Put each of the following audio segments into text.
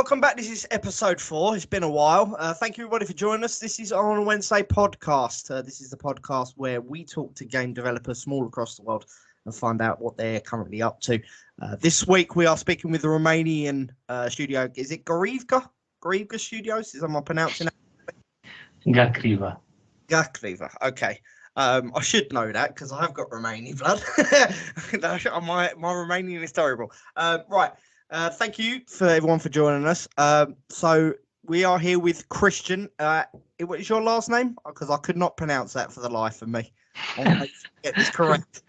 welcome back. This is episode 4. It's been a while. Thank you, everybody, for joining us. This is On Wednesday podcast. This is the podcast where we talk to game developers small across the world and find out what they're currently up to. This week, we are speaking with the Romanian studio. Is it Garivka? Garivka Studios? Am I pronouncing it? Gacriva. Gacriva. Okay. I should know that because I have got Romanian blood. my Romanian is terrible. Right. Thank you for everyone for joining us. So we are here with Christian. What is your last name? Because I could not pronounce that for the life of me. I want to get this correct.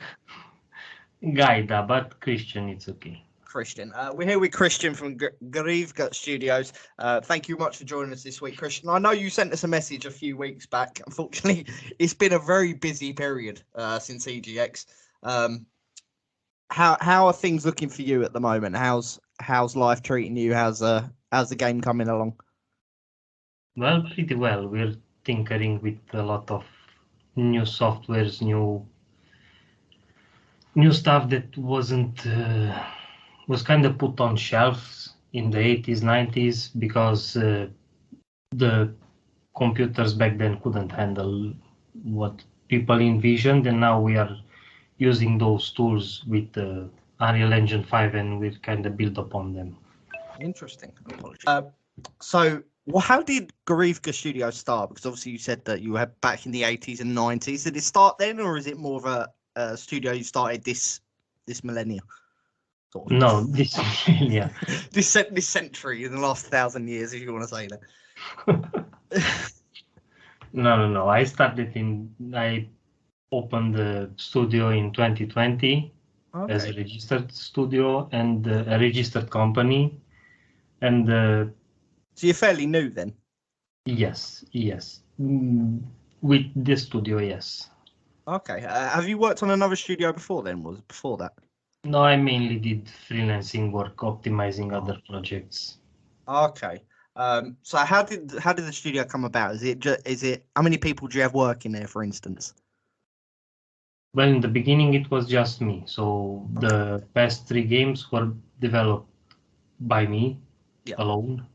Gaida, but Christian, it's okay. Christian. We're here with Christian from Garivka Studios. Thank you much for joining us this week, Christian. I know you sent us a message a few weeks back. Unfortunately, it's been a very busy period since EGX. How are things looking for you at the moment? How's life treating you? How's the game coming along? Well, pretty well. We're tinkering with a lot of new softwares, new stuff that was kind of put on shelves in the 80s, 90s because the computers back then couldn't handle what people envisioned, and now we are using those tools with Unreal Engine 5, and we kind of build upon them. Interesting. So, how did Garivka Studios start? Because obviously you said that you were back in the 80s and 90s. Did it start then, or is it more of a studio you started this millennium? Sort of. No, this millennia. this century, in the last 1,000 years, if you want to say that. No. I opened the studio in 2020 as a registered studio and a registered company. And so you're fairly new then? Yes. With this studio, yes. Okay. Have you worked on another studio before then? Was it before that? No, I mainly did freelancing work, optimizing other projects. Okay. So how did the studio come about? Is it how many people do you have working there, for instance? Well, in the beginning, it was just me. So the past 3 games were developed by me alone.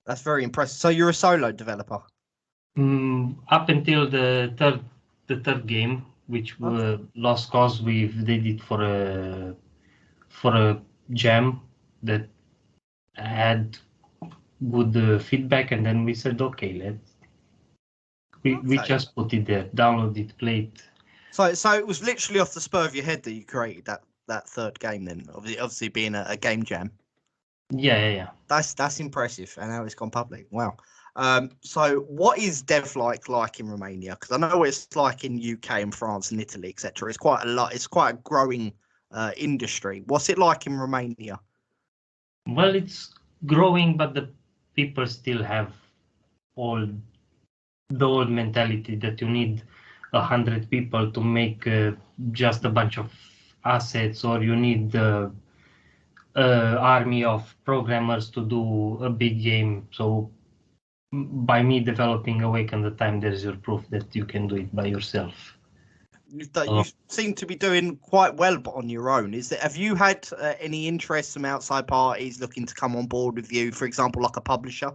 That's very impressive. So you're a solo developer? Up until the third game, which were Lost Cause, they did it for a jam that had good feedback, and then we said, okay, we just put it there, download it, play it. So it was literally off the spur of your head that you created that third game then, obviously being a game jam. Yeah. That's impressive, and now it's gone public. Wow. So what is dev like in Romania? Because I know what it's like in UK and France and Italy, etc. It's quite a lot. It's quite a growing industry. What's it like in Romania? Well, it's growing, but the people still have the old mentality that you need 100 people to make just a bunch of assets, or you need the army of programmers to do a big game. So by me developing Awaken the Time, there's your proof that you can do it by yourself. You seem to be doing quite well on your own. Have you had any interest from outside parties looking to come on board with you, for example, like a publisher?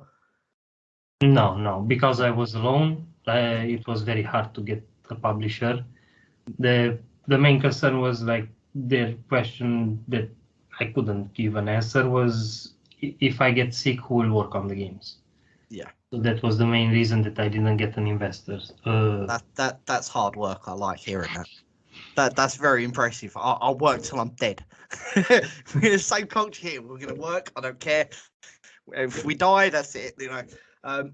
No, because I was alone, it was very hard to get a publisher. The main concern was like their question that I couldn't give an answer was, if I get sick, who will work on the games? Yeah. So that was the main reason that I didn't get an investor. That's hard work. I like hearing that. That's very impressive. I'll work till I'm dead. We're in the same culture here. We're gonna work. I don't care. If we die, that's it. You know.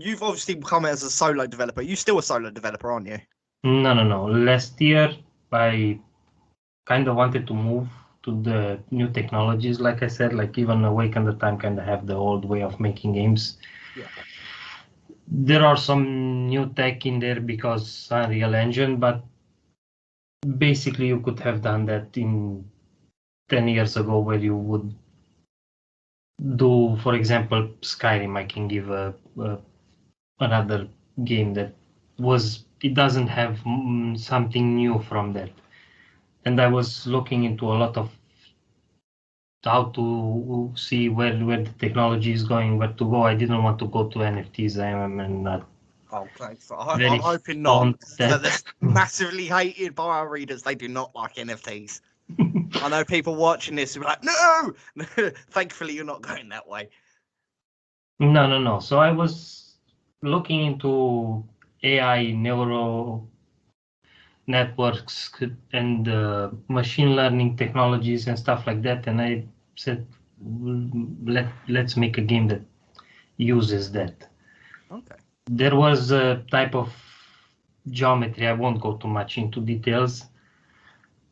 You've obviously come as a solo developer. You're still a solo developer, aren't you? No. Last year, I kind of wanted to move to the new technologies. Like I said, like even Awaken the Time kind of have the old way of making games. Yeah. There are some new tech in there because Unreal Engine, but basically you could have done that in 10 years ago, where you would do, for example, Skyrim. I can give another game that it doesn't have something new from that. And I was looking into a lot of how to see where the technology is going, where to go. I didn't want to go to NFTs. I'm not Oh, thanks. very I'm hoping not. fond of So that. they're massively hated by our readers. They do not like NFTs. I know people watching this will be like, no. Thankfully, you're not going that way. No. So I was looking into AI, neuro networks, and machine learning technologies and stuff like that, and I said, let's make a game that uses that. Okay. There was a type of geometry. I won't go too much into details,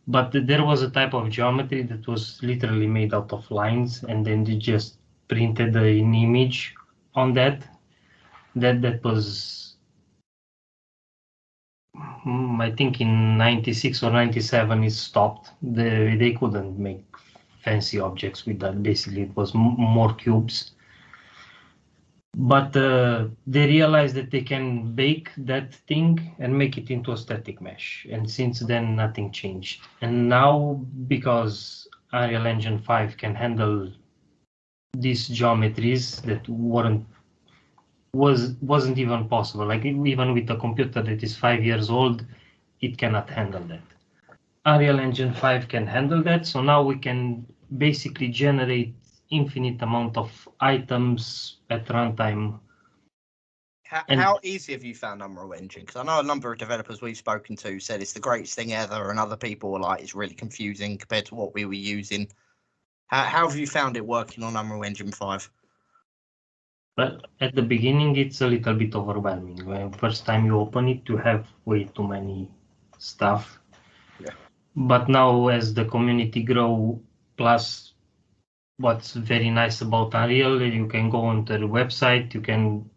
but there was a type of geometry that was literally made out of lines, and then they just printed an image on that. That was, I think, in 96 or 97 it stopped. They couldn't make fancy objects with that. Basically, it was more cubes. But they realized that they can bake that thing and make it into a static mesh. And since then, nothing changed. And now, because Unreal Engine 5 can handle these geometries that wasn't even possible. Like even with a computer that is 5 years old, it cannot handle that. Unreal Engine 5 can handle that. So now we can basically generate infinite amount of items at runtime. And How easy have you found Unreal Engine? Because I know a number of developers we've spoken to said it's the greatest thing ever, and other people were like, it's really confusing compared to what we were using. How have you found it working on Unreal Engine 5? but at the beginning, it's a little bit overwhelming. When first time you open it, you have way too many stuff. Yeah. But now, as the community grow, plus what's very nice about Unreal, you can go onto the website, you can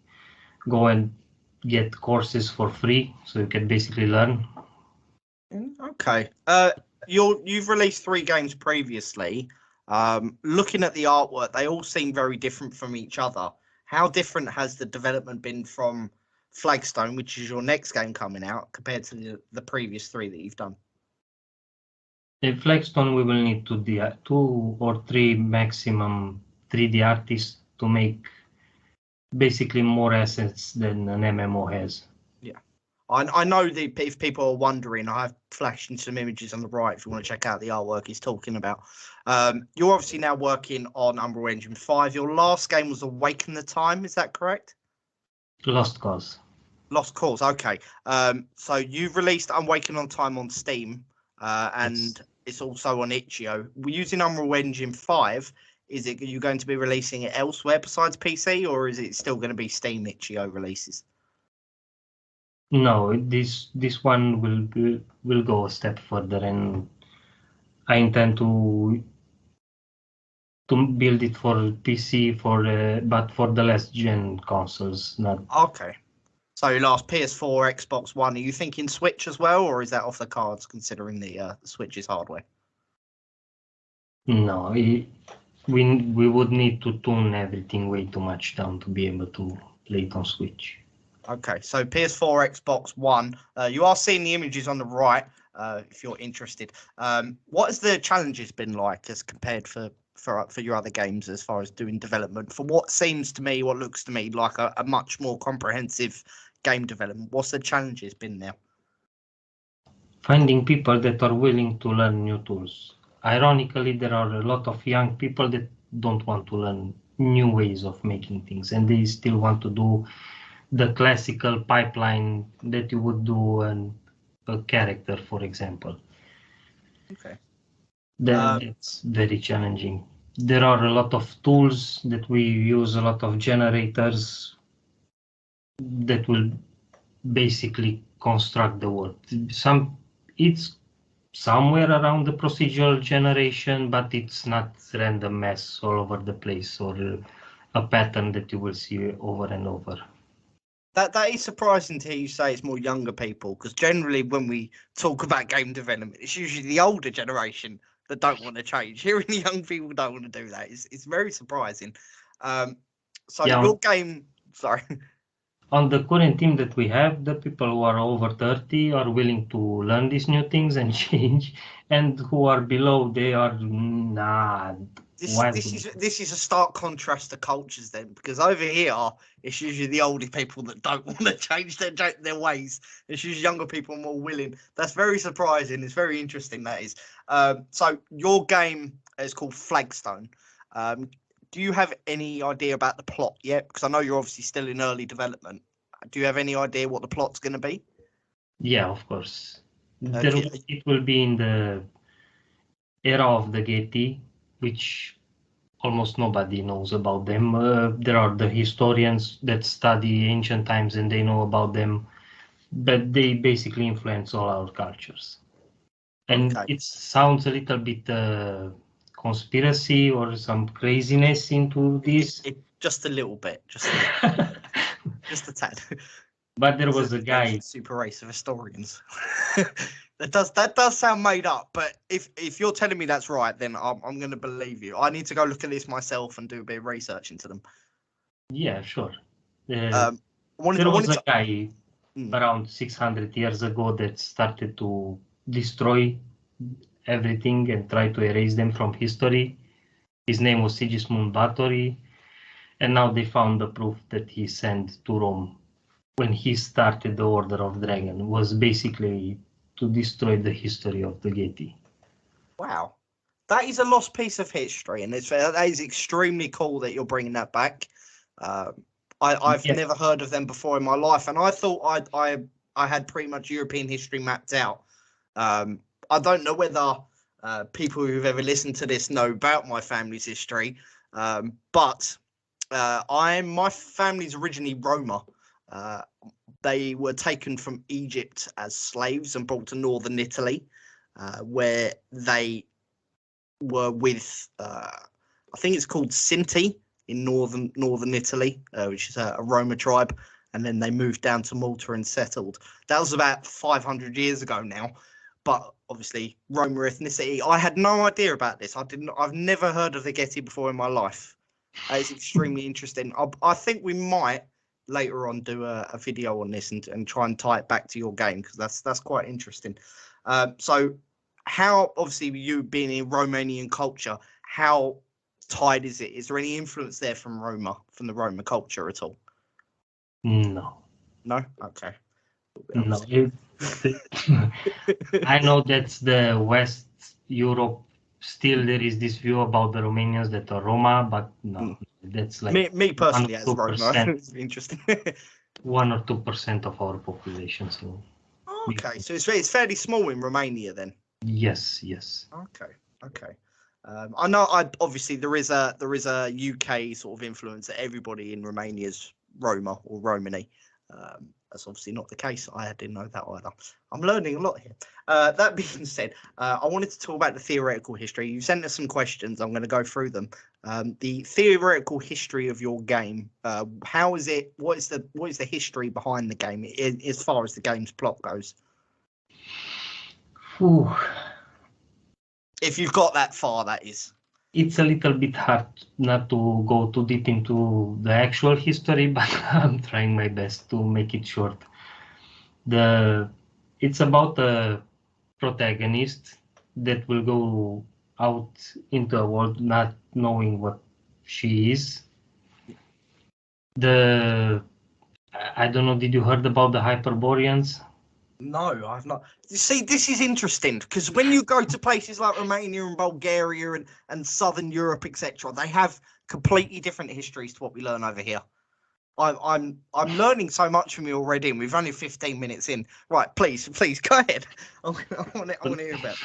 go and get courses for free, so you can basically learn. Okay. You've released 3 games previously. Looking at the artwork, they all seem very different from each other. How different has the development been from Flagstone, which is your next game coming out, compared to the previous 3 that you've done? In Flagstone, we will need 2 or 3 maximum 3D artists to make basically more assets than an MMO has. Yeah. I know that if people are wondering, I have flashed some images on the right if you want to check out the artwork he's talking about. You're obviously now working on Unreal Engine 5. Your last game was Awaken the Time, is that correct? Lost Cause. Lost Cause, okay. So you've released Awaken on Time on Steam, and Yes. it's also on itch.io. We're using Unreal Engine 5. Are you going to be releasing it elsewhere besides PC, or is it still going to be Steam itch.io releases? No, this one will go a step further, and I intend to build it for PC but for the last gen consoles. Not Okay. So last PS4, Xbox One. Are you thinking Switch as well, or is that off the cards considering the Switch's hardware? no. We would need to tune everything way too much down to be able to play it on Switch. Okay, so PS4, Xbox One. You are seeing the images on the right. If you're interested, what has the challenges been like as compared for your other games as far as doing development? For what seems to me, what looks to me like a much more comprehensive game development. What's the challenges been there? Finding people that are willing to learn new tools. Ironically, there are a lot of young people that don't want to learn new ways of making things, and they still want to do the classical pipeline that you would do a character, for example. Okay. That's very challenging. There are a lot of tools that we use, a lot of generators that will basically construct the world. It's somewhere around the procedural generation, but it's not random mess all over the place or a pattern that you will see over and over. That is surprising to hear you say it's more younger people, because generally when we talk about game development, it's usually the older generation that don't want to change. Hearing the young people don't want to do that is very surprising. So Yeah, your game, sorry. On the current team that we have, the people who are over 30 are willing to learn these new things and change, and who are below, they are nah. This is a stark contrast to cultures then, because over here it's usually the older people that don't want to change their ways. It's usually younger people more willing. That's very surprising. It's very interesting. That is. So your game is called Flagstone. Do you have any idea about the plot yet? Because I know you're obviously still in early development. Do you have any idea what the plot's going to be? Yeah, of course. Okay. It will be in the era of the Getae, which almost nobody knows about them. There are the historians that study ancient times and they know about them, but they basically influence all our cultures. And Okay. it sounds a little bit conspiracy or some craziness into this. Just a little bit, just a tad. But there was a guy. Super race of historians. that does sound made up, but if you're telling me that's right, then I'm going to believe you. I need to go look at this myself and do a bit of research into them. Yeah, sure. There was a guy around 600 years ago that started to destroy everything and try to erase them from history. His name was Sigismund Bathory, and now they found the proof that he sent to Rome when he started the Order of Dragon was basically to destroy the history of the Getae. Wow. That is a lost piece of history, and that is extremely cool that you're bringing that back. I've never heard of them before in my life, and I thought I had pretty much European history mapped out. I don't know whether people who've ever listened to this know about my family's history, but my family's originally Roma. They were taken from Egypt as slaves and brought to northern Italy, where they were with, I think it's called Sinti in northern Italy, which is a Roma tribe, and then they moved down to Malta and settled. That was about 500 years ago now, but obviously Roma ethnicity. I had no idea about this. I've never heard of the Getae before in my life. It's extremely interesting. I think we might later on do a video on this and try and tie it back to your game, because that's quite interesting. So how, obviously you being in Romanian culture, how tied is it? Is there any influence there from the Roma culture at all? No. Okay. No. I know that's the West Europe. Still, there is this view about the Romanians that are Roma, but no, that's like me personally as Roma. It's interesting. 1 or 2% of our population. So okay, so it's fairly small in Romania then. Yes. Okay. I know. Obviously there is a UK sort of influence that everybody in Romania is Roma or Romani. That's obviously not the case. I didn't know that either. I'm learning a lot here. That being said, I wanted to talk about the theoretical history. You sent us some questions. I'm going to go through them. The theoretical history of your game. How is it? What is the history behind the game as far as the game's plot goes? Ooh. If you've got that far, that is. It's a little bit hard not to go too deep into the actual history, but I'm trying my best to make it short. It's about a protagonist that will go out into a world not knowing what she is. I don't know, did you heard about the Hyperboreans? No, I've not. You see, this is interesting because when you go to places like Romania and Bulgaria and Southern Europe, etc., they have completely different histories to what we learn over here. I'm learning so much from you already, and we've only 15 minutes in. Right, please go ahead. I want to hear about it.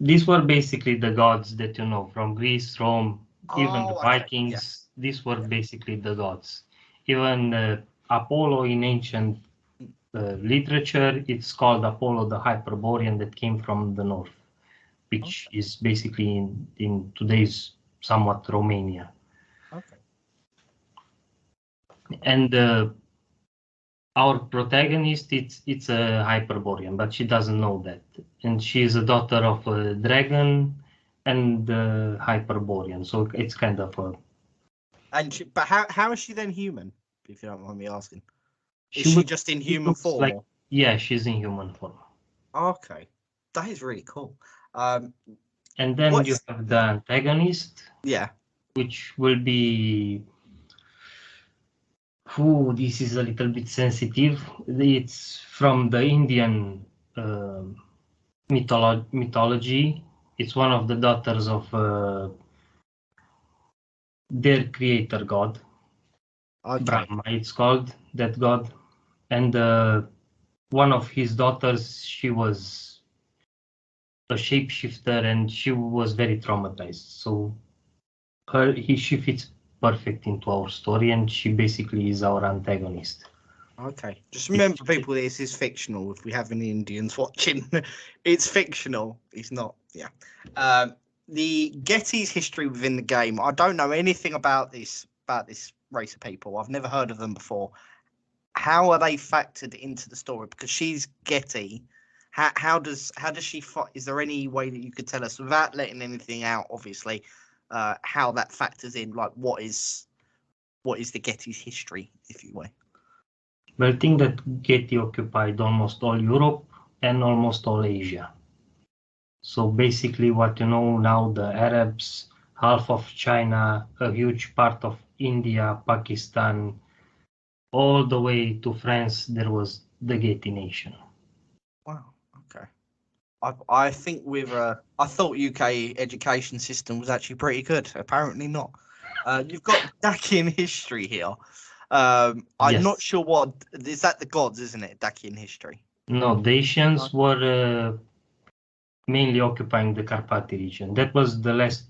These were basically the gods that you know from Greece, Rome, even the Vikings. Yeah. These were basically the gods. Even Apollo in ancient literature, it's called Apollo the Hyperborean, that came from the north, which is basically in today's somewhat Romania. Okay. And our protagonist, it's a Hyperborean, but she doesn't know that, and she is a daughter of a dragon and Hyperborean, so it's kind of a. But how is she then human? If you don't mind me asking. Is she just in she human looks form? like, yeah, she's in human form. Okay, that is really cool. And then you have the antagonist, yeah. which will be, this is a little bit sensitive. It's from the Indian mythology. It's one of the daughters of their creator god, Okay. Brahma. It's called that god, and one of his daughters, she was a shapeshifter, and she was very traumatized. So she fits perfect into our story, and she basically is our antagonist. Okay. Just remember, people, this is fictional. If we have any Indians watching, it's fictional. It's not. Yeah. The Getae's history within the game. I don't know anything about this race of people. I've never heard of them before. How are they factored into the story? Because she's Getae. How does she fight? Is there any way that you could tell us without letting anything out? Obviously, how that factors in. Like, what is the Getae's history, if you will? Well, I think that Getae occupied almost all Europe and almost all Asia. So basically what you know now, the Arabs, half of China, a huge part of India, Pakistan, all the way to France, there was the Getae nation. Wow. Okay. I think I thought UK education system was actually pretty good. Apparently not. You've got Dacian history here. I'm Yes. not sure what is that the gods, isn't it? Dacian history. No, Dacians were mainly occupying the Carpathy region. That was the last,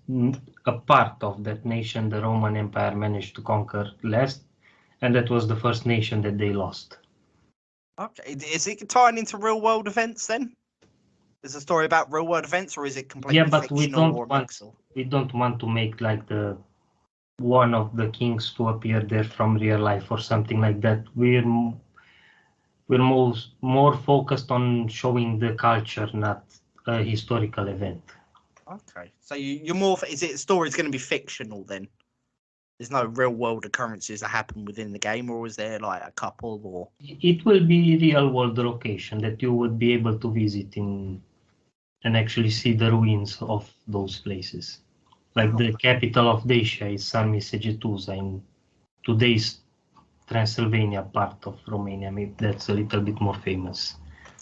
a part of that nation the Roman Empire managed to conquer last, and that was the first nation that they lost. Okay, is it tying into real world events then? Is the story about real world events, or is it completely fictional or we don't want to make like the one of the kings to appear there from real life or something like that. We're more focused on showing the culture, not a historical event. Okay, so you're more. Is it story's going to be fictional then? There's no real world occurrences that happen within the game, or is there like a couple? Or it will be real world location that you would be able to visit in and actually see the ruins of those places. Like the capital of Dacia is Sami Segetusa in today's Transylvania part of Romania. Maybe that's a little bit more famous.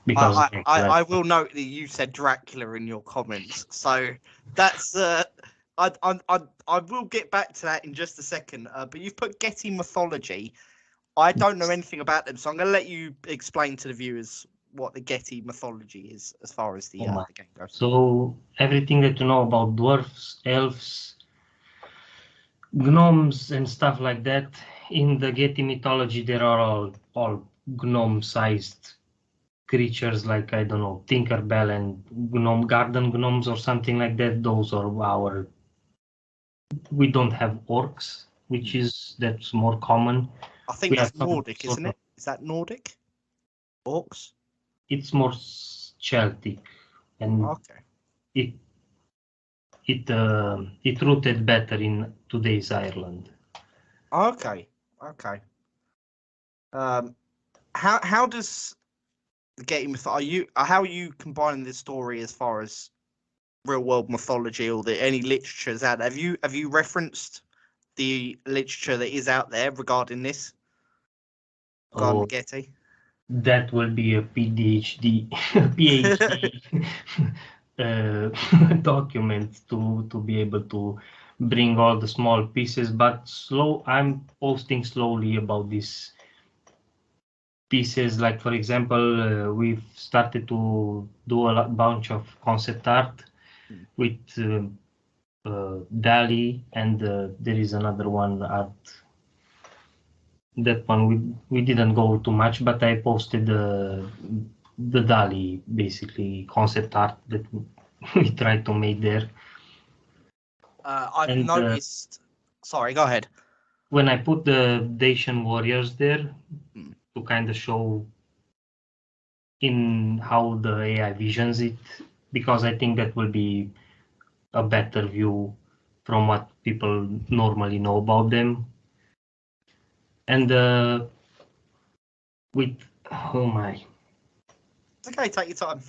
Because I will note that you said Dracula in your comments, so that's I will get back to that in just a second. But you've put Getae mythology. I don't know anything about them, so I'm going to let you explain to the viewers what the Getae mythology is as far as the game goes. So everything that you know about dwarfs, elves, gnomes, and stuff like that, in the Getae mythology, there are all gnome-sized creatures like, I don't know, Tinkerbell and garden gnomes or something like that. Those are we don't have orcs, that's more common. I think that's Nordic, isn't it? Is that Nordic? Orcs? It's more Celtic, and it rooted better in today's Ireland. Okay. How does the Getae mythology? How are you combining this story as far as real world mythology or any literatures out there? Have you referenced the literature that is out there regarding this? Regarding the Getae? That will be a PhD document to be able to bring all the small pieces, but I'm posting slowly about these pieces. Like, for example, we've started to do a bunch of concept art with Dali, and there is another one art. That one we didn't go too much, but I posted the Dali basically concept art that we tried to make there. I've noticed. Sorry, go ahead. When I put the Dacian warriors there to kind of show in how the AI visions it, because I think that will be a better view from what people normally know about them. And With, oh my, It's okay, take your time.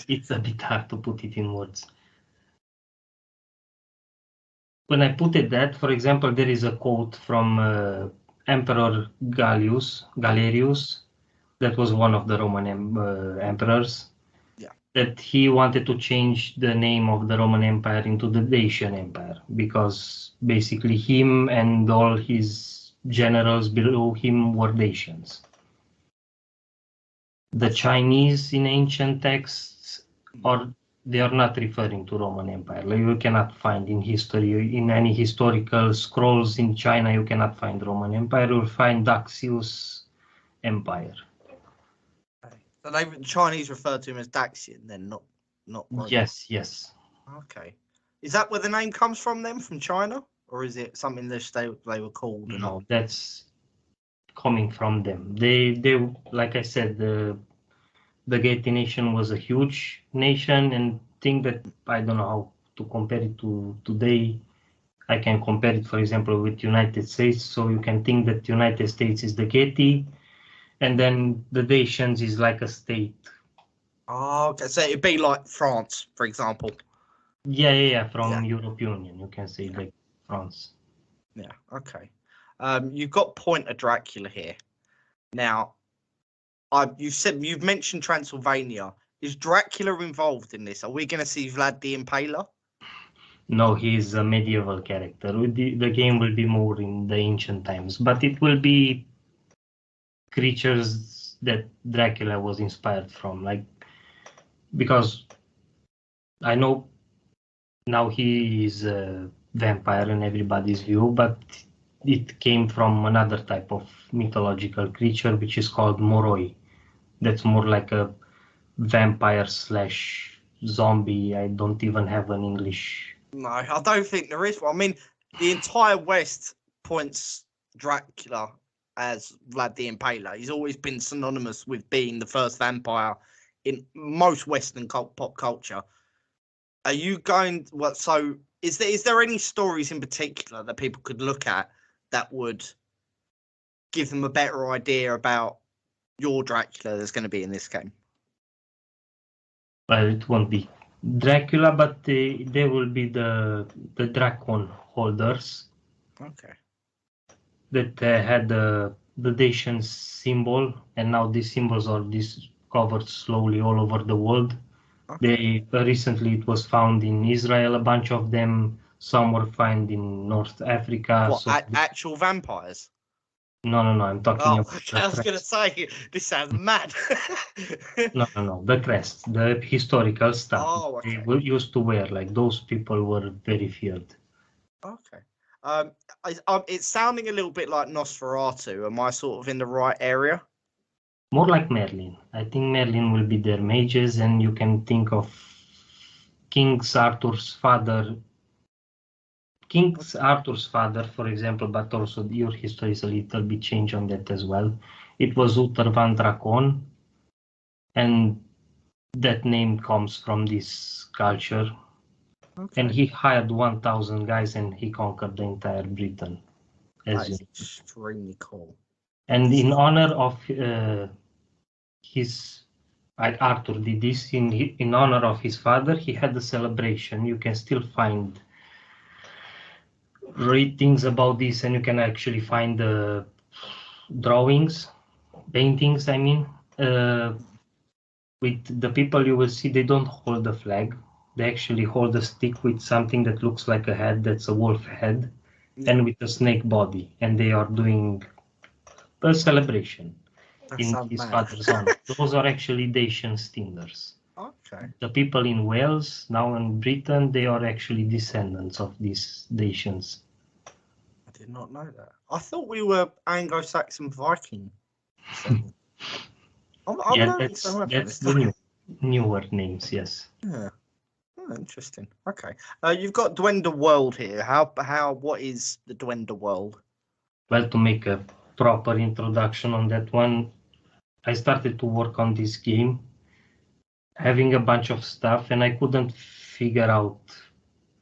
it's a bit hard to put it in words. When I put it that, for example, there is a quote from Emperor Galerius, that was one of the Roman emperors, Yeah. that he wanted to change the name of the Roman Empire into the Dacian Empire, because basically him and all his generals below him were Dacians. The Chinese in ancient texts, they are not referring to Roman Empire. Like, you cannot find in history, in any historical scrolls in China, you cannot find Roman Empire. You'll find Dacius Empire. So the Chinese refer to him as Dacian, then not Roman. Yes. Okay. Is that where the name comes from then, from China? Or is it something that they were called? No, that's coming from them. They like I said, the Getae nation was a huge nation, and think that I don't know how to compare it to today. I can compare it, for example, with United States. So you can think that United States is the Getae, and then the Dacians is like a state. Oh, okay. So it'd be like France, for example. Yeah, from European Union, you can say like France. Yeah, okay. You've got Point of Dracula here. Now, you've mentioned Transylvania. Is Dracula involved in this? Are we going to see Vlad the Impaler? No, he is a medieval character. The game will be more in the ancient times, but it will be creatures that Dracula was inspired from, like, because I know now he is a vampire in everybody's view, but it came from another type of mythological creature, which is called Moroi. That's more like a vampire slash zombie. I don't even have an English. No, I don't think there is one. I mean, the entire West points Dracula as Vlad the Impaler. He's always been synonymous with being the first vampire in most Western pop culture. Are you going? Well, so is there any stories in particular that people could look at that would give them a better idea about your Dracula that's going to be in this game? Well, it won't be Dracula, but they will be the Dracon holders. Okay. That had the Dacian symbol, and now these symbols are discovered slowly all over the world. Okay. Recently it was found in Israel, a bunch of them. Some were found in North Africa. What, actual vampires? No, I'm talking about okay, I was going to say, this sounds mad. No, the crest, the historical stuff. Oh, okay. They used to wear, like, those people were very feared. Okay. It's sounding a little bit like Nosferatu. Am I sort of in the right area? More like Merlin. I think Merlin will be their mages, and you can think of King Arthur's father, for example, but also your history is a little bit changed on that as well. It was Uther van Dracon, and that name comes from this culture. Okay. And he hired 1,000 guys, and he conquered the entire Britain. That is extremely cool. And in honor of Arthur did this in honor of his father. He had a celebration. You can still read things about this, and you can actually find the paintings. I mean, with the people you will see, they don't hold the flag. They actually hold a stick with something that looks like a head. That's a wolf head, and with a snake body, and they are doing a celebration in his father's honor. Those are actually Dacian Stinders. Okay. The people in Wales, now in Britain, they are actually descendants of these Dacians. I did not know that. I thought we were Anglo-Saxon Viking. That's the newer names, yes. Yeah. Oh, interesting. Okay. You've got Dwender World here. What is the Dwender World? Well, to make a proper introduction on that one, I started to work on this game, having a bunch of stuff, and I couldn't figure out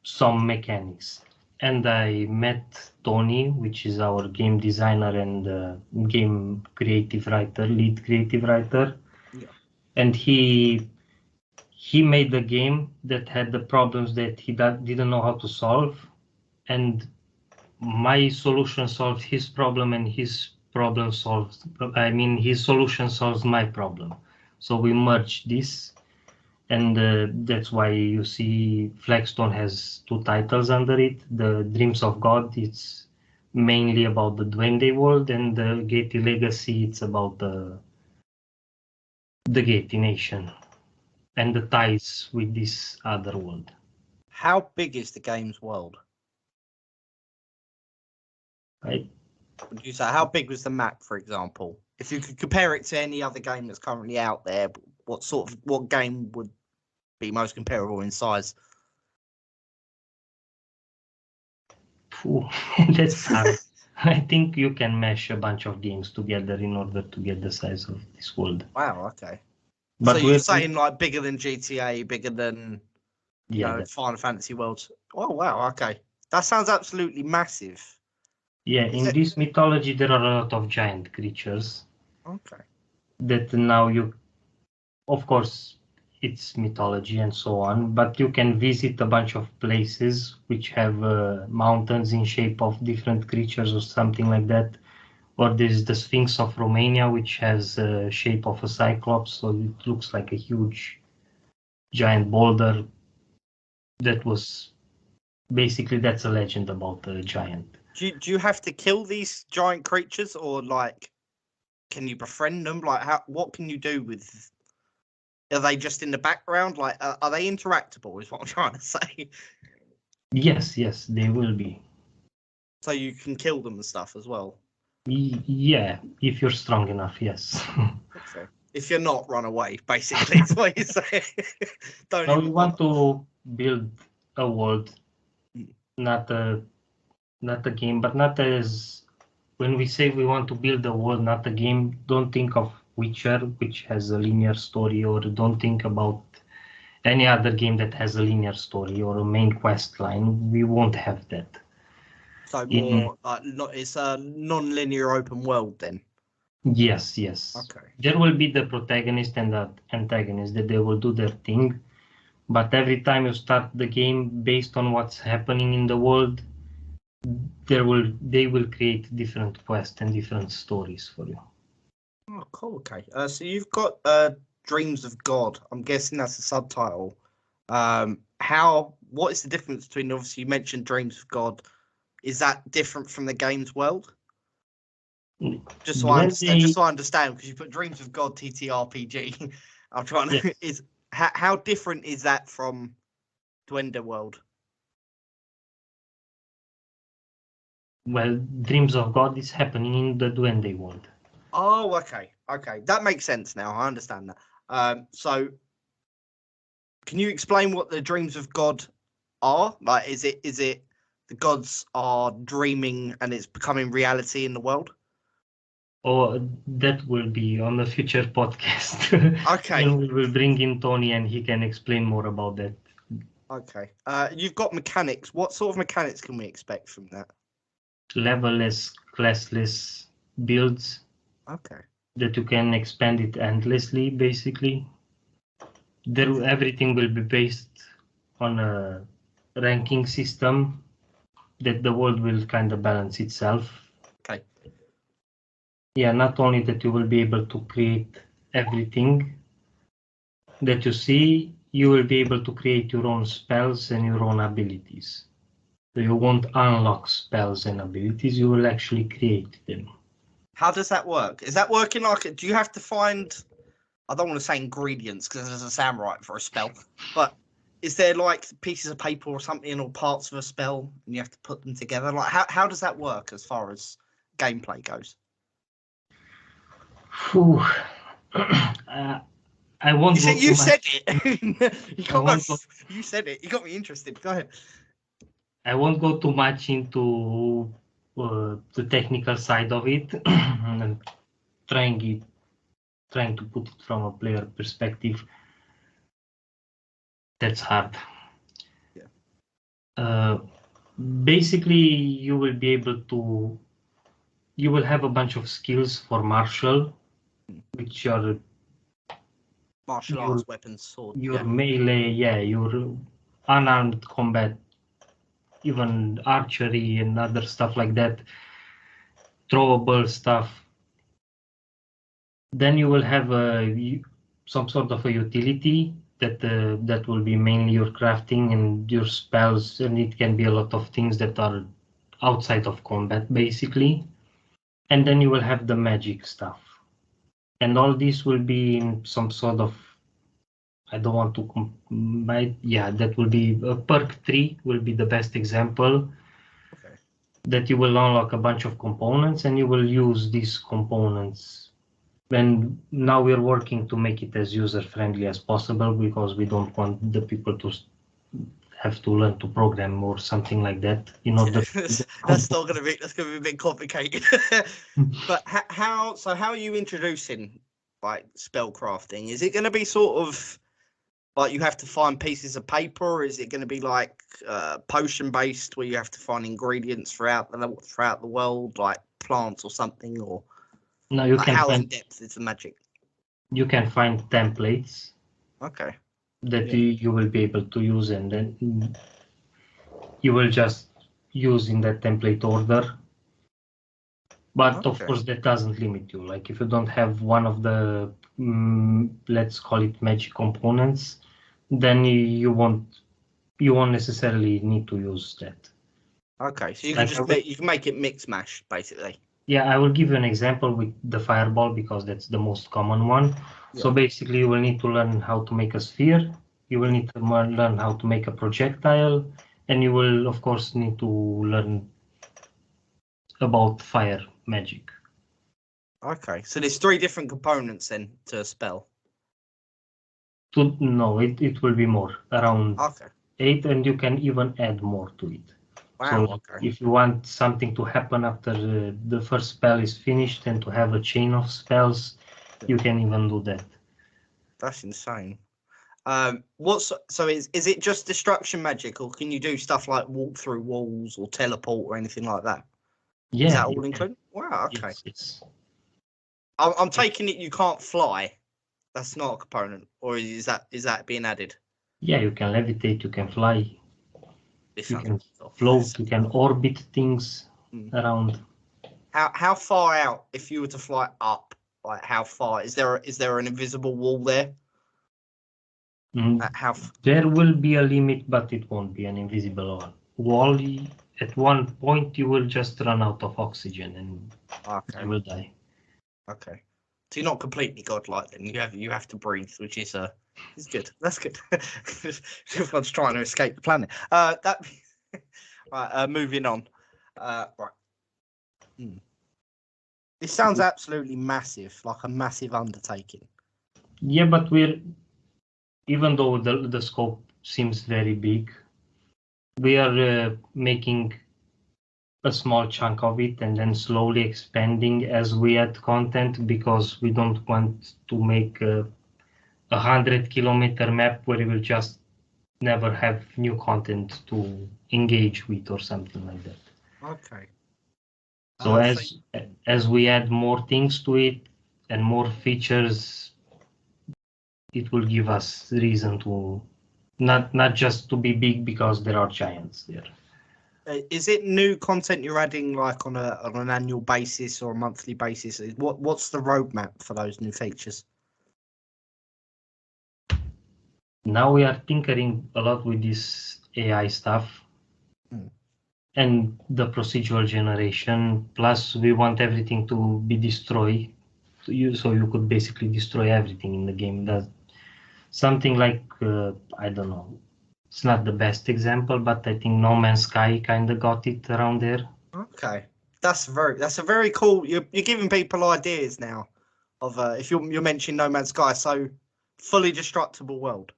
some mechanics. and I met Tony, which is our game designer and game creative writer, lead creative writer. Yeah. And he made the game that had the problems that he didn't know how to solve, and my solution solved his problem, and his solution solves my problem. So we merged this, and that's why you see Flagstone has two titles under it. The Dreams of God, it's mainly about the Duende world, and the Getae Legacy, it's about the Getae nation and the ties with this other world. How big is the game's world? Right? Would you say how big was the map, for example? If you could compare it to any other game that's currently out there, what game would be most comparable in size? Phew, that's hard. I think you can mesh a bunch of games together in order to get the size of this world. Wow, okay. But so you're saying like bigger than GTA, bigger than Final Fantasy Worlds? Oh wow, okay. That sounds absolutely massive. Yeah, in this mythology there are a lot of giant creatures. Okay. That now of course, it's mythology and so on, but you can visit a bunch of places which have mountains in shape of different creatures or something like that. Or there's the Sphinx of Romania, which has a shape of a cyclops, so it looks like a huge giant boulder. That was basically, that's a legend about the giant. Do you have to kill these giant creatures, or like, can you befriend them? Like, what can you do with? Are they just in the background? Like, are they interactable? Is what I'm trying to say. Yes, they will be. So you can kill them and stuff as well. Yeah, if you're strong enough, yes. Okay. If you're not, run away. Basically, is what you say. Don't. Now we want to build a world, not a game, but not as when we say we want to build a world, not a game. Don't think of Witcher, which has a linear story, or don't think about any other game that has a linear story or a main quest line. We won't have that. So more it's a non-linear open world then. Yes. Okay. There will be the protagonist and the antagonist that they will do their thing, but every time you start the game based on what's happening in the world, they will create different quests and different stories for you. Oh, cool. Okay. So you've got Dreams of God. I'm guessing that's a subtitle. What is the difference between, obviously you mentioned Dreams of God? Is that different from the game's world? Just so I understand, because you put Dreams of God TTRPG. I'm trying to how different is that from Duende World? Well, Dreams of God is happening in the Duende world. Oh, okay. That makes sense now. I understand that. So can you explain what the Dreams of God are? Like, is it the gods are dreaming and it's becoming reality in the world? Oh, that will be on a future podcast. Okay. And we will bring in Tony and he can explain more about that. Okay. You've got mechanics. What sort of mechanics can we expect from that? Level-less, classless builds. Okay. That you can expand it endlessly, basically. Everything will be based on a ranking system that the world will kind of balance itself. Okay. Yeah, not only that you will be able to create everything that you see, you will be able to create your own spells and your own abilities. So you won't unlock spells and abilities, you will actually create them. How does that work? Is that working like, do you have to find, I don't want to say ingredients because it doesn't sound right for a spell, but is there like pieces of paper or something or parts of a spell and you have to put them together? Like how does that work as far as gameplay goes? I won't go You too said much. it. You said it. You got me interested. Go ahead. I won't go too much into the technical side of it. I'm trying to put it from a player perspective. That's hard. Yeah. Basically, you will be able to. You will have a bunch of skills for martial, which are Martial your arts, weapons, sword. your melee, yeah, your unarmed combat, even archery and other stuff like that, throwable stuff. Then you will have some sort of a utility that will be mainly your crafting and your spells, and it can be a lot of things that are outside of combat, basically. And then you will have the magic stuff, and all this will be in some sort of, I don't want to combine. Yeah, that will be a perk tree will be the best example. Okay. That you will unlock a bunch of components and you will use these components. And now we're working to make it as user friendly as possible because we don't want the people to have to learn to program or something like that in order. That's gonna be a bit complicated. But how are you introducing like spell crafting? Is it gonna be sort of like you have to find pieces of paper, or is it going to be like potion based, where you have to find ingredients throughout the world, like plants or something, or No, you like can how in find depth is the magic? templates Okay. that Yeah. you will be able to use, and then you will just use in that template order. But of Okay. course, that doesn't limit you. Like if you don't have one of the, let's call it magic components, then you won't necessarily need to use that. Okay. So you can Like just make it mix mash basically. yeah, I will give you an example with the fireball because that's the most common one. So Yeah. basically, you will need to learn how to make a sphere. You will need to learn how to make a projectile, and you will of course need to learn about fire magic. Okay. So there's 3 different components then to a spell. No, it will be more, around Okay. 8, and you can even add more to it. So Wow. Okay. if you want something to happen after the first spell is finished and to have a chain of spells, you can even do that. That's insane. Is it just destruction magic, or can you do stuff like walk through walls or teleport or anything like that? Yeah, Is that all included? Wow. Okay. yes. I'm taking it you can't fly. That's not a component, or is that being added? Yeah, you can levitate, you can fly, This you sounds can off. float, you can orbit things around. How far out, if you were to fly up, like how far is there an invisible wall there? How There will be a limit, but it won't be an invisible wall. At one point, you will just run out of oxygen and you will die. Okay. So you're not completely godlike then. You have to breathe, which is good. That's good. Everyone's trying to escape the planet. Right. Moving on. Right. This sounds absolutely massive, like a massive undertaking. Yeah, but even though the scope seems very big, we are making a small chunk of it and then slowly expanding as we add content because we don't want to make a 100-kilometer map where we will just never have new content to engage with or something like that. Okay. So as we add more things to it and more features, it will give us reason to not just to be big because there are giants there. Is it new content you're adding like on an annual basis or a monthly basis? What's the roadmap for those new features? Now we are tinkering a lot with this AI stuff and the procedural generation. Plus, we want everything to be destroyed, so you could basically destroy everything in the game. That something like I don't know. It's not the best example, but I think No Man's Sky kind of got it around there. Okay, that's a very cool. You're giving people ideas now of if you're mentioning No Man's Sky, so fully destructible world.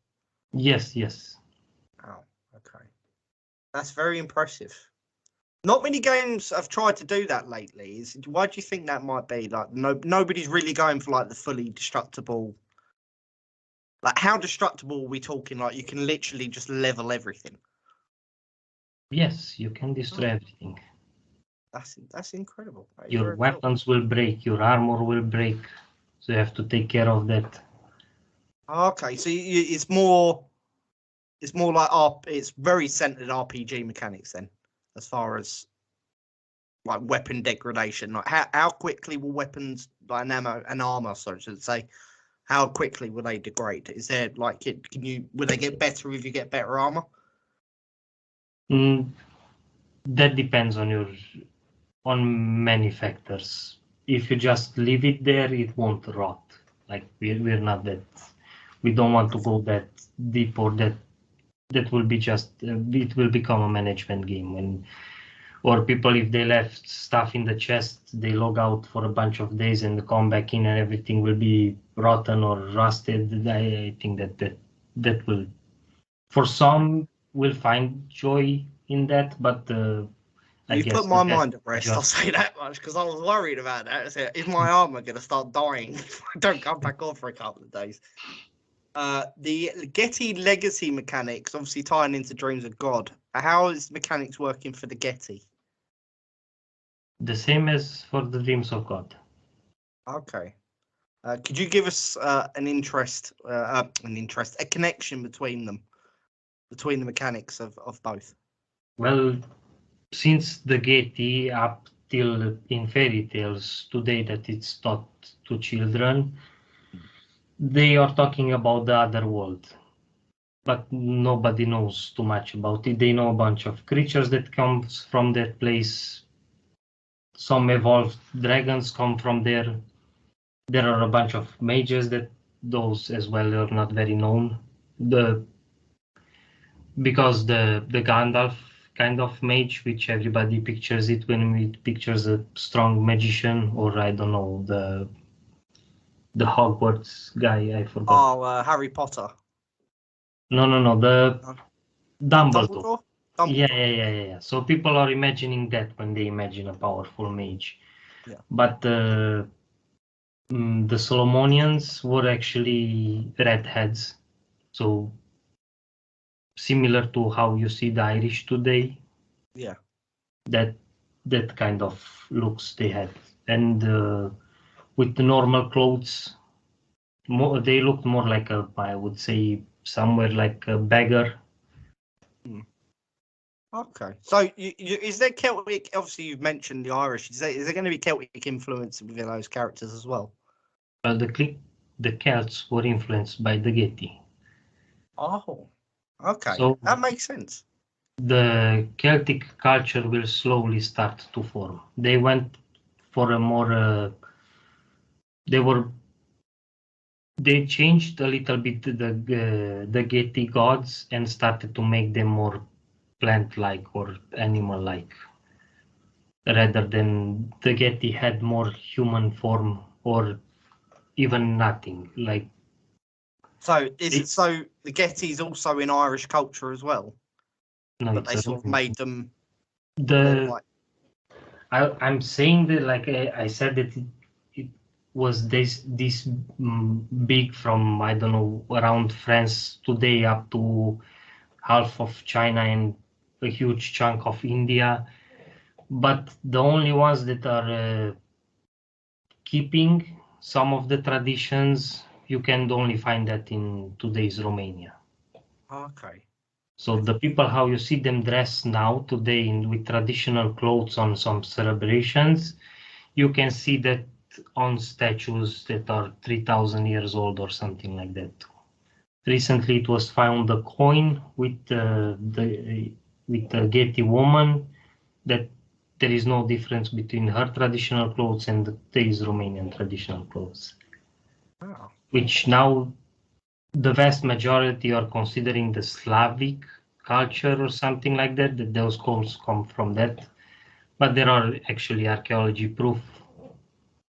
Yes. Oh, okay, that's very impressive. Not many games have tried to do that lately. Why do you think that might be? Like nobody's really going for like the fully destructible. Like how destructible are we talking? Like you can literally just level everything. Yes, you can destroy everything. That's incredible. That is Your very cool. weapons will break, your armor will break, so you have to take care of that. Okay, so it's more like it's very centered RPG mechanics then, as far as like weapon degradation. Like how quickly will weapons like an armor, so to say, how quickly will they degrade? Is there like will they get better if you get better armor? That depends on many factors. If you just leave it there, it won't rot. Like we're not that. We don't want to go that deep, or that will be just it will become a management game. And or people, if they left stuff in the chest, they log out for a bunch of days and come back in and everything will be rotten or rusted. I think that will, for some, will find joy in that, but I You've put guess my that mind at rest. I'll say that much because I was worried about that. So, is my armor going to start dying if I don't come back on for a couple of days? The Getae Legacy mechanics, obviously tying into Dreams of God. How is mechanics working for the Getae? the same as for the Dreams of God. Okay. Could you give us a connection between them, between the mechanics of both? Well, since the Getae up till in fairy tales today that it's taught to children, they are talking about the other world, but nobody knows too much about it. They know a bunch of creatures that comes from that place. Some evolved dragons come from there. There are a bunch of mages that those as well are not very known. Because the Gandalf kind of mage, which everybody pictures it when we pictures a strong magician, or I don't know, the Hogwarts guy, I forgot. Oh, Harry Potter. No, the Dumbledore. Dumbledore. Yeah, Dumbledore. yeah, yeah, yeah, yeah. So people are imagining that when they imagine a powerful mage. Yeah. But the Solomonians were actually redheads. So similar to how you see the Irish today, Yeah. that that kind of looks they had. And with the normal clothes, they looked more like I would say, somewhere like a beggar. Hmm. Okay. So, is there Celtic? Obviously, you've mentioned the Irish. Is there going to be Celtic influence within those characters as well? Well, the Celts were influenced by the Getae. Oh, okay. So That makes sense. the Celtic culture will slowly start to form. They went for a more they were they changed a little bit the Getae gods and started to make them more plant-like or animal-like, rather than the Getae had more human form or even nothing. Like So, it, the Gettys also in Irish culture as well, no, but it's they a sort of made them more the like. I'm saying that, like I said, that it was this big from, I don't know, around France today up to half of China and a huge chunk of India. But the only ones that are keeping some of the traditions, you can only find that in today's Romania. Okay. So the people, how you see them dressed now today with traditional clothes on some celebrations, you can see that on statues that are 3,000 years old or something like that. Recently, it was found a coin with a Getty woman that there is no difference between her traditional clothes and today's Romanian traditional clothes, Wow. which now the vast majority are considering the Slavic culture or something like that, that those clothes come from that. But there are actually archaeology proof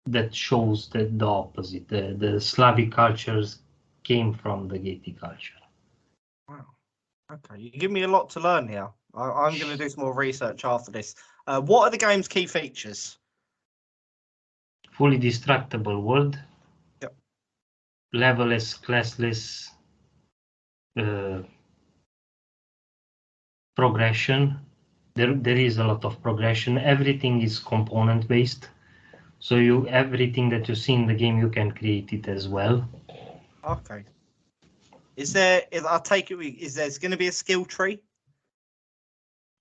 that shows that the opposite. The Slavic cultures came from the Geti culture. Wow. Okay. You give me a lot to learn here. I'm going to do some more research after this. What are the game's key features? Fully destructible world, Yep. levelless, classless, uh, progression, There is a lot of progression. Everything is component based. So everything that you see in the game, you can create it as well. Okay. I'll take it, is there's going to be a skill tree?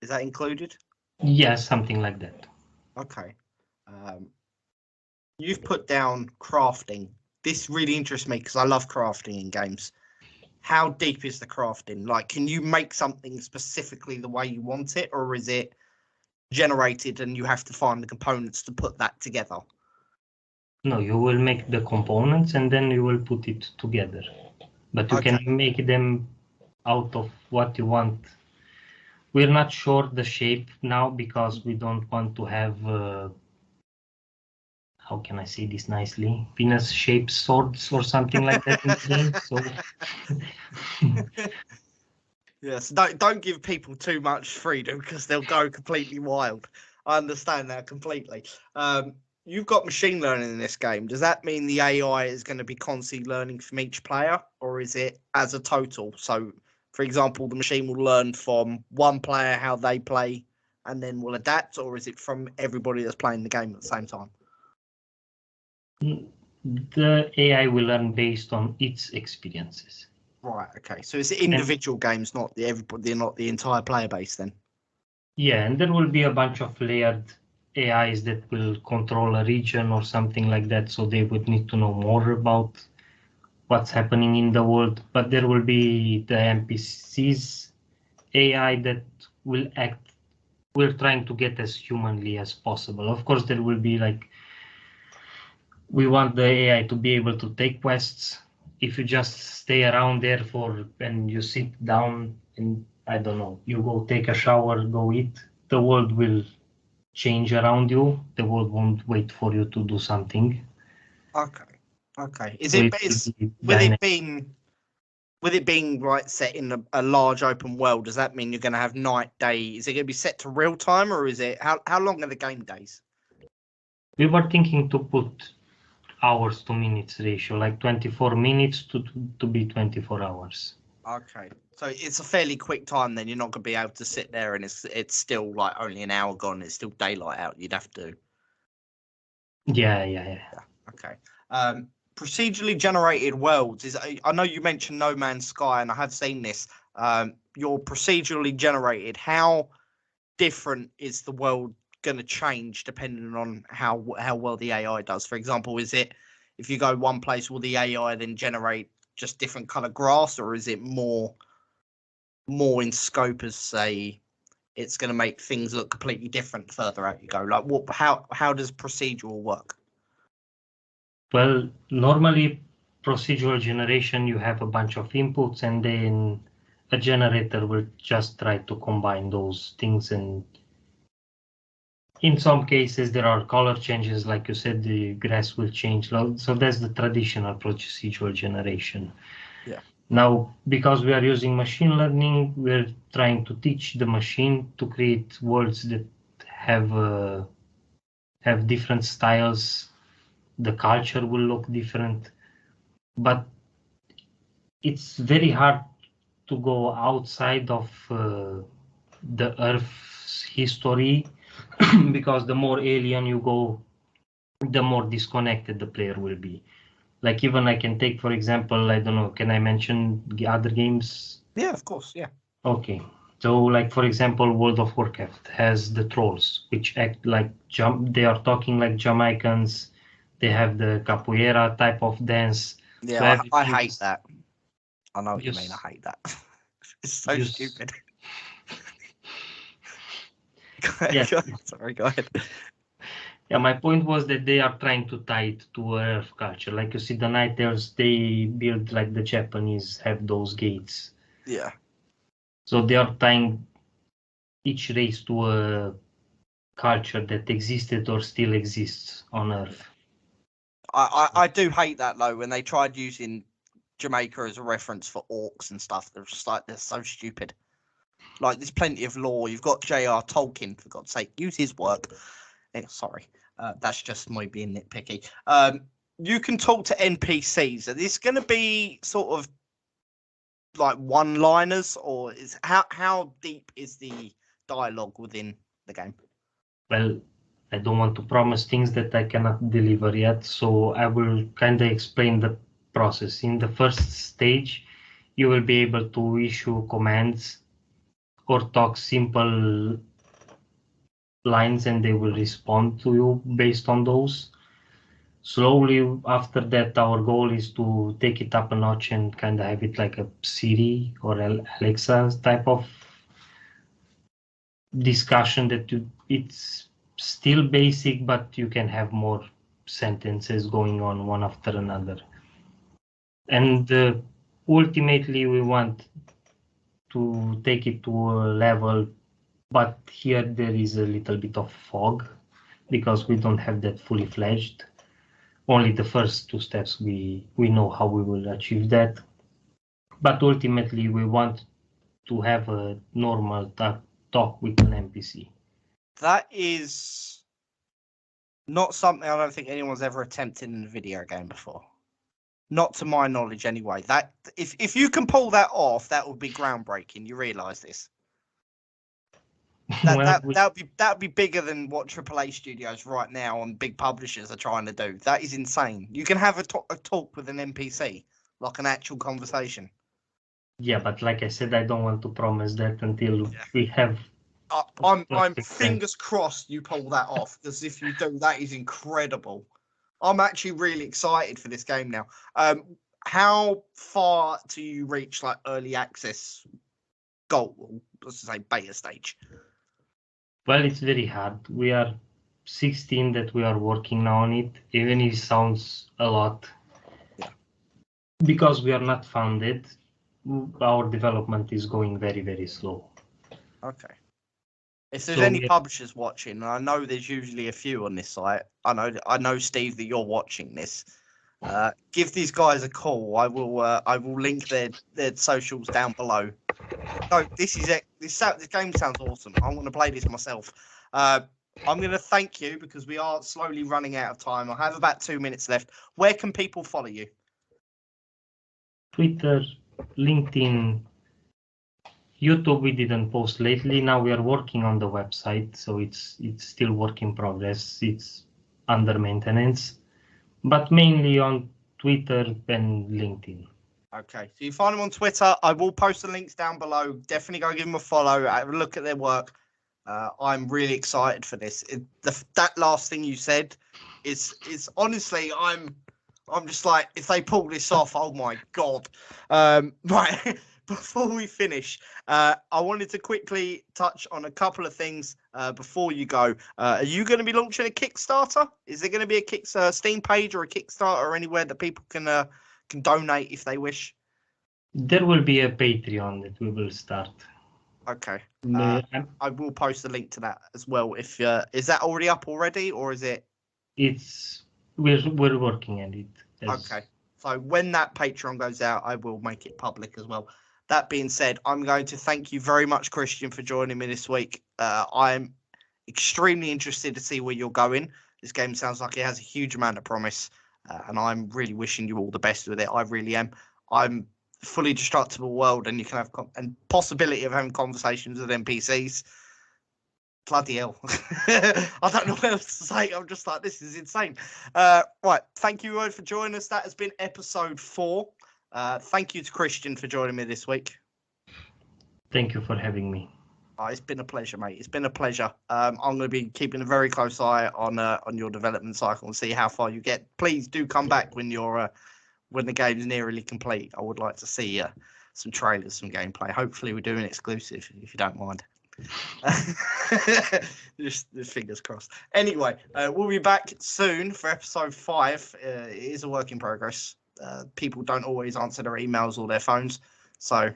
Is that included? Yeah, something like that. Okay. You've put down crafting. This really interests me because I love crafting in games. How deep is the crafting? Like, can you make something specifically the way you want it, or is it generated and you have to find the components to put that together? No, you will make the components and then you will put it together. But you Okay. can make them out of what you want. We're not sure the shape now because we don't want to have, how can I say this nicely, Venus-shaped swords or something like that in the game. So Yes, don't give people too much freedom because they'll go completely wild. I understand that completely. You've got machine learning in this game. Does that mean the AI is going to be constantly learning from each player, or is it as a total? So, for example, the machine will learn from one player how they play and then will adapt, or is it from everybody that's playing the game at the same time? the AI will learn based on its experiences. Right. Okay. So it's individual games, not not the entire player base. Then. Yeah, and there will be a bunch of layered AIs that will control a region or something like that, so they would need to know more about what's happening in the world. But there will be the NPCs AI that will act. We're trying to get as humanly as possible. Of course, there will be like, we want the AI to be able to take quests. If you just stay around there and you sit down and I don't know, you go take a shower, go eat, the world will change around you. The world won't wait for you to do something. Okay. Okay. So it will be With it dynamic. being right set in a large open world, does that mean you're going to have night, day? Is it going to be set to real time, or is it how long are the game days? We were thinking to put hours to minutes ratio, like 24 minutes to be 24 hours. Okay, so it's a fairly quick time. Then you're not going to be able to sit there and it's still like only an hour gone. It's still daylight out. You'd have to. Yeah. Okay. Procedurally generated worlds is. I know you mentioned No Man's Sky, and I have seen this. You're procedurally generated. How different is the world going to change depending on how well the AI does? For example, is it if you go one place, will the AI then generate just different color grass, or is it more in scope as say it's going to make things look completely different further out you go? Like what? How does procedural work? Well, normally procedural generation, you have a bunch of inputs and then a generator will just try to combine those things. And in some cases, there are color changes. Like you said, the grass will change. So that's the traditional procedural generation. Yeah. Now, because we are using machine learning, we're trying to teach the machine to create worlds that have different styles. The culture will look different, but it's very hard to go outside of the Earth's history because the more alien you go, the more disconnected the player will be. Like even I can take, for example, I don't know, can I mention the other games? Yeah, of course. Yeah. Okay. So like, for example, World of Warcraft has the trolls, which act like they are talking like Jamaicans. They have the capoeira type of dance. So Yeah, I everything hate is that. I know what you mean. just I hate that. It's so just stupid. yeah. Sorry, go ahead. Yeah, my point was that they are trying to tie it to Earth culture. Like you see, the Night Elves, they build like the Japanese have those gates. Yeah. So they are tying each race to a culture that existed or still exists on Earth. I do hate that though when they tried using Jamaica as a reference for orcs and stuff. They're just like they're so stupid. Like there's plenty of lore. You've got J.R. Tolkien, for God's sake, use his work. Sorry, that's just my being nitpicky. You can talk to NPCs. Are this going to be sort of like one-liners, or is how deep is the dialogue within the game? Well, I don't want to promise things that I cannot deliver yet, so I will kind of explain the process. In the first stage, you will be able to issue commands or talk simple lines, and they will respond to you based on those. Slowly after that, our goal is to take it up a notch and kind of have it like a Siri or Alexa type of discussion it's still basic, but you can have more sentences going on one after another. And ultimately, we want to take it to a level, but here there is a little bit of fog because we don't have that fully fledged. Only the first two steps we know how we will achieve that. But ultimately, we want to have a normal talk with an NPC. That is not something I don't think anyone's ever attempted in a video game before. Not to my knowledge, anyway. That if you can pull that off, that would be groundbreaking. You realise this? That would be bigger than what AAA studios right now and big publishers are trying to do. That is insane. You can have a talk with an NPC, like an actual conversation. Yeah, but like I said, I don't want to promise that until we have. I'm fingers crossed you pull that off, because if you do, that is incredible. I'm actually really excited for this game now. How far do you reach like early access goal? Let's say beta stage. Well, it's very hard. We are 16 that we are working now on it, even if it sounds a lot. Yeah. Because we are not funded, our development is going very, very slow. Okay. If there's any publishers watching, and I know there's usually a few on this site, I know Steve that you're watching this. Give these guys a call. I will link their socials down below. No, this game sounds awesome. I want to play this myself. I'm going to thank you because we are slowly running out of time. I have about 2 minutes left. Where can people follow you? Twitter, LinkedIn, YouTube. We didn't post lately. Now we are working on the website, so it's still work in progress. It's under maintenance, but mainly on Twitter and LinkedIn. Okay, so you find them on Twitter. I will post the links down below. Definitely go give them a follow. Have a look at their work. I'm really excited for this. That last thing you said is honestly, I'm just like, if they pull this off, oh my god. Right, before we finish, I wanted to quickly touch on a couple of things before you go. Are you going to be launching a Kickstarter? Is there going to be a Steam page or a Kickstarter or anywhere that people can donate if they wish? There will be a Patreon that we will start. Okay. I will post the link to that as well. If is that already up already, or is it? We're working on it. Okay. So when that Patreon goes out, I will make it public as well. That being said, I'm going to thank you very much, Christian, for joining me this week. I'm extremely interested to see where you're going. This game sounds like it has a huge amount of promise, and I'm really wishing you all the best with it. I really am. I'm fully destructible world, and you can have and possibility of having conversations with NPCs. Bloody hell. I don't know what else to say. I'm just like, this is insane. Right. Thank you all for joining us. That has been episode 4. Thank you to Christian for joining me this week. Thank you for having me. It's been a pleasure, mate. It's been a pleasure. I'm going to be keeping a very close eye on your development cycle and see how far you get. Please do come back when when the game's nearly complete. I would like to see some trailers, some gameplay. Hopefully we do an exclusive, if you don't mind. just fingers crossed. Anyway, we'll be back soon for episode 5. It is a work in progress. People don't always answer their emails or their phones, so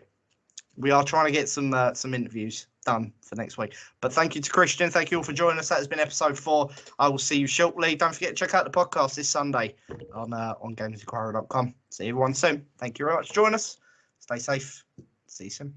we are trying to get some interviews done for next week. But thank you to Christian. Thank you all for joining us. That has been episode 4. I will see you shortly. Don't forget to check out the podcast this Sunday on gamesinquirer.com. See everyone soon. Thank you very much for joining us. Stay safe. See you soon.